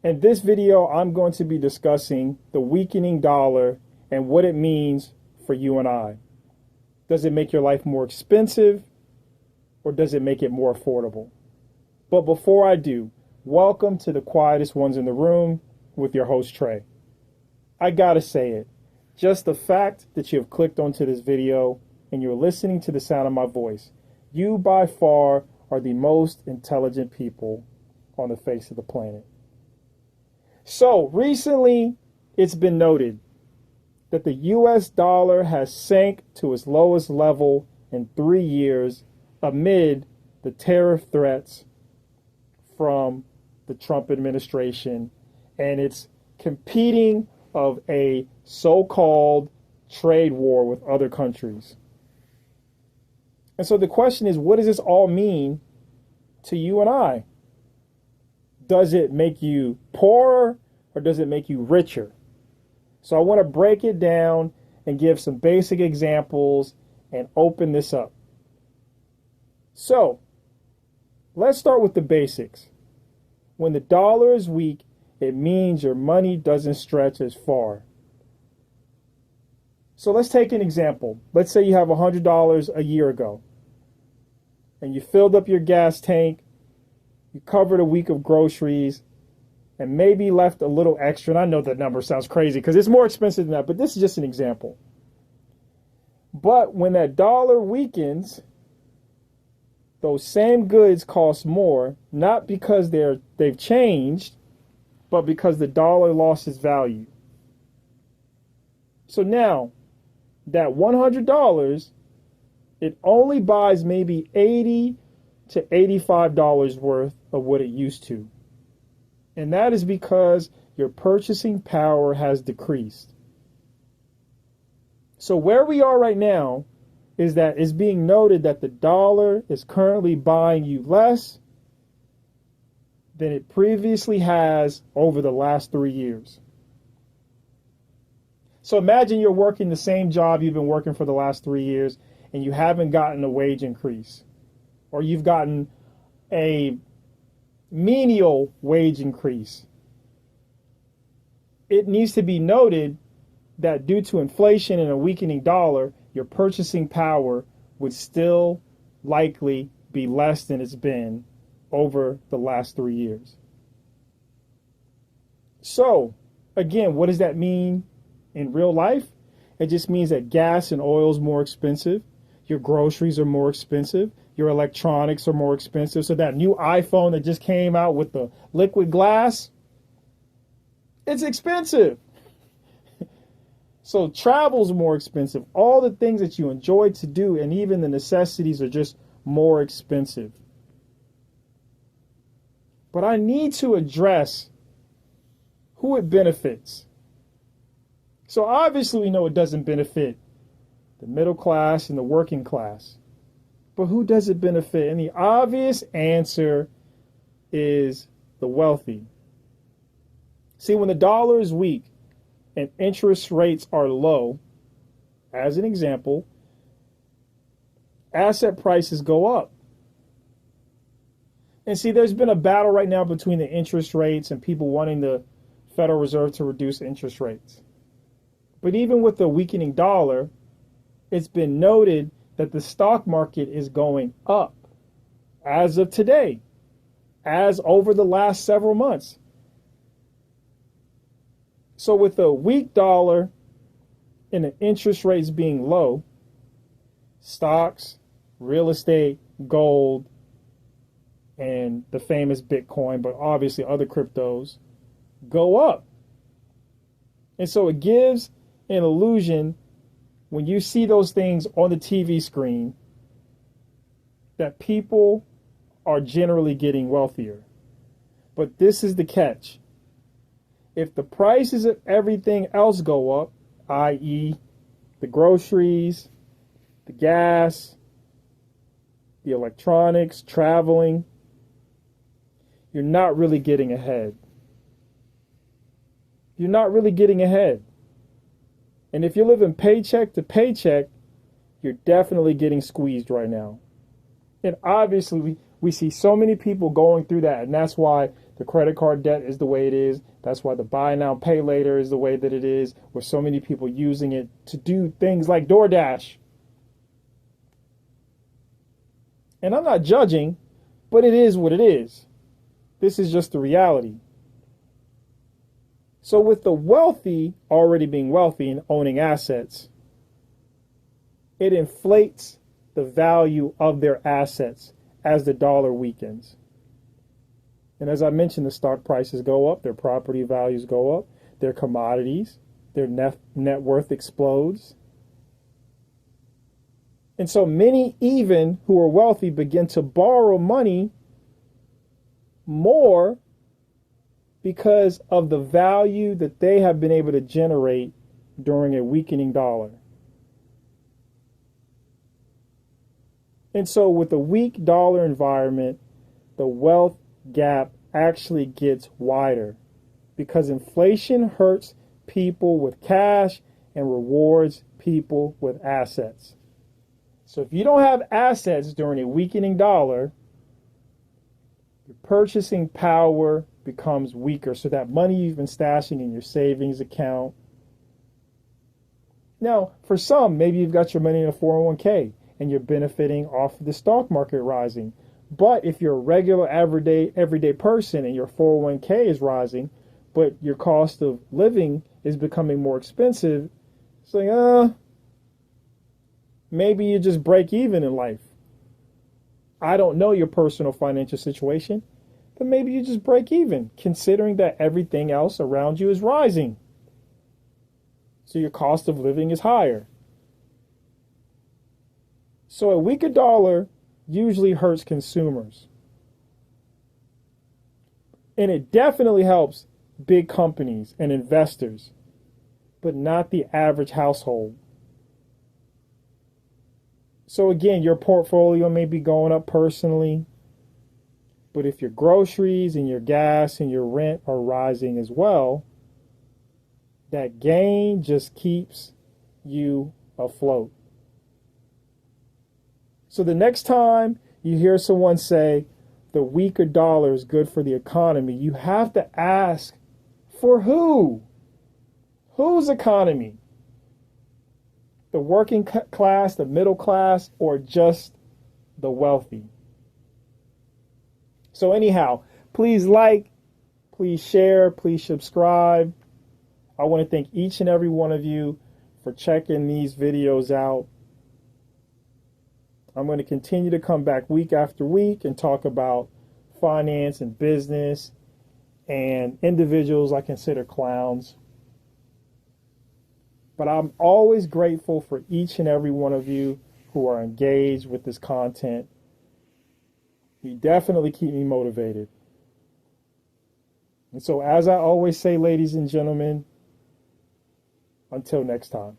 In this video, I'm going to be discussing the weakening dollar and what it means for you and I. Does it make your life more expensive or does it make it more affordable? But before I do, welcome to the Quietest Ones in the Room with your host, Trey. I gotta say it, just the fact that you have clicked onto this video and you're listening to the sound of my voice, you by far are the most intelligent people on the face of the planet. So recently, it's been noted that the US dollar has sank to its lowest level in 3 years amid the tariff threats from the Trump administration and its competing of a so-called trade war with other countries. And so the question is, what does this all mean to you and I? Does it make you poorer or does it make you richer? So I want to break it down and give some basic examples and open this up. So let's start with the basics. When the dollar is weak, it means your money doesn't stretch as far. So let's take an example. Let's say you have $100 a year ago and you filled up your gas tank, you covered a week of groceries, and maybe left a little extra. And I know that number sounds crazy because it's more expensive than that, but this is just an example. But when that dollar weakens, those same goods cost more, not because they've changed, but because the dollar lost its value. So now, that $100, it only buys maybe $80 to $85 worth of what it used to. And that is because your purchasing power has decreased. So where we are right now is that it's being noted that the dollar is currently buying you less than it previously has over the last 3 years. So imagine you're working the same job you've been working for the last 3 years and you haven't gotten a wage increase, or you've gotten a menial wage increase. It needs to be noted that due to inflation and a weakening dollar, your purchasing power would still likely be less than it's been over the last 3 years. So, again, what does that mean in real life? It just means that gas and oil is more expensive, your groceries are more expensive, your electronics are more expensive. So that new iPhone that just came out with the liquid glass, it's expensive. So travel's more expensive. All the things that you enjoy to do and even the necessities are just more expensive. But I need to address who it benefits. So obviously we know it doesn't benefit the middle class and the working class. But who does it benefit? And the obvious answer is the wealthy. See, when the dollar is weak and interest rates are low, as an example, asset prices go up. And see, there's been a battle right now between the interest rates and people wanting the Federal Reserve to reduce interest rates. But even with the weakening dollar, it's been noted that the stock market is going up as of today, as over the last several months. So with a weak dollar and the interest rates being low, stocks, real estate, gold, and the famous Bitcoin, but obviously other cryptos, go up. And so it gives an illusion when you see those things on the TV screen that people are generally getting wealthier. But this is the catch. If the prices of everything else go up, i.e. the groceries, the gas, the electronics, traveling, you're not really getting ahead. You're not really getting ahead. And if you're living paycheck to paycheck, you're definitely getting squeezed right now. And obviously, we see so many people going through that. And that's why the credit card debt is the way it is. That's why the buy now, pay later is the way that it is, with so many people using it to do things like DoorDash. And I'm not judging, but it is what it is. This is just the reality. So with the wealthy already being wealthy and owning assets, it inflates the value of their assets as the dollar weakens. And as I mentioned, the stock prices go up, their property values go up, their commodities, their net worth explodes. And so many, even who are wealthy, begin to borrow money more because of the value that they have been able to generate during a weakening dollar. And so with a weak dollar environment, the wealth gap actually gets wider because inflation hurts people with cash and rewards people with assets. So if you don't have assets during a weakening dollar, your purchasing power becomes weaker. So that money you've been stashing in your savings account. Now, for some, maybe you've got your money in a 401k and you're benefiting off of the stock market rising. But if you're a regular, everyday person and your 401k is rising, but your cost of living is becoming more expensive, it's like, maybe you just break even in life. I don't know your personal financial situation, but maybe you just break even, considering that everything else around you is rising. So your cost of living is higher. So a weaker dollar usually hurts consumers. And it definitely helps big companies and investors, but not the average household. So again, your portfolio may be going up personally, but if your groceries and your gas and your rent are rising as well, that gain just keeps you afloat. So the next time you hear someone say the weaker dollar is good for the economy, you have to ask, for who? Whose economy? The working class, the middle class, or just the wealthy? So anyhow, please like, please share, please subscribe. I want to thank each and every one of you for checking these videos out. I'm going to continue to come back week after week and talk about finance and business and individuals I consider clowns. But I'm always grateful for each and every one of you who are engaged with this content. You definitely keep me motivated. And so, as I always say, ladies and gentlemen, until next time.